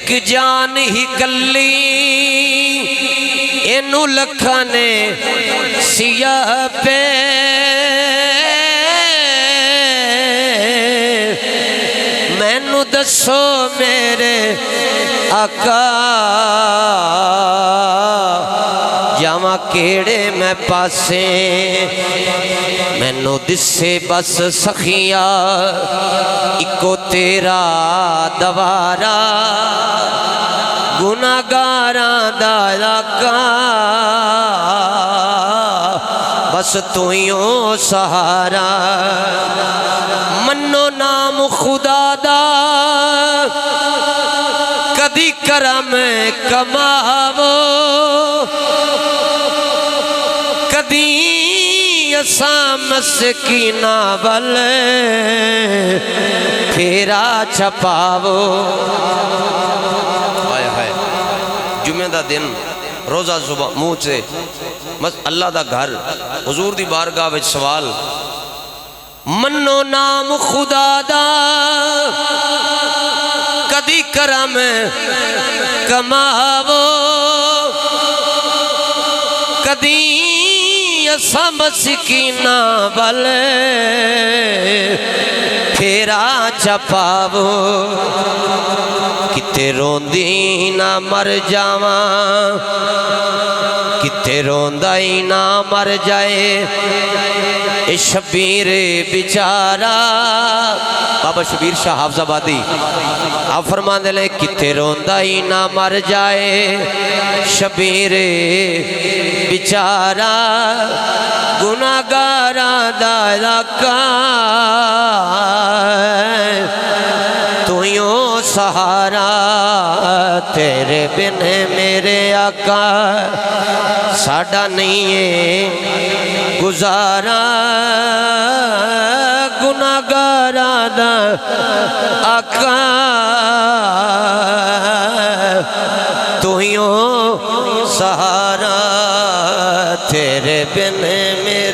ایک جان ہی کلی اینو لکھاں نے سیاہ پہ مینو دسو میرے آقا جاواں کیڑے میں پاسے مینو دسے بس سخیا اکو تیرا دوارا گناہگاراں دا آقا بس توئیوں سہارا منو نام خدا دا کدی کرم کماو کدی اساں مسکینہ ول پھیرا چھپاو جمعہ دا دن روزہ صبح منہ سے اللہ دا گھر حضور دی بارگاہ وچ سوال منو نام خدا دا کدی کرم کماو کدی اساں مسکینہ ول پھیرا چھپاو کتے روندی نہ مر جاواں کتے روندائی نہ مر جائے اے شبیر بیچارہ بابا شبیر شاہ حافظ آبادی آپ فرمان دے لیں کتے روندائی نہ مر جائے شبیر بیچارہ گناہگاراں دا آقا توئیوں سہارا تیرے بن میرے آقا ساڈا نہیں ہے گزارا گناہگاراں دا آقا توئیوں سہارا تیرے بن میرے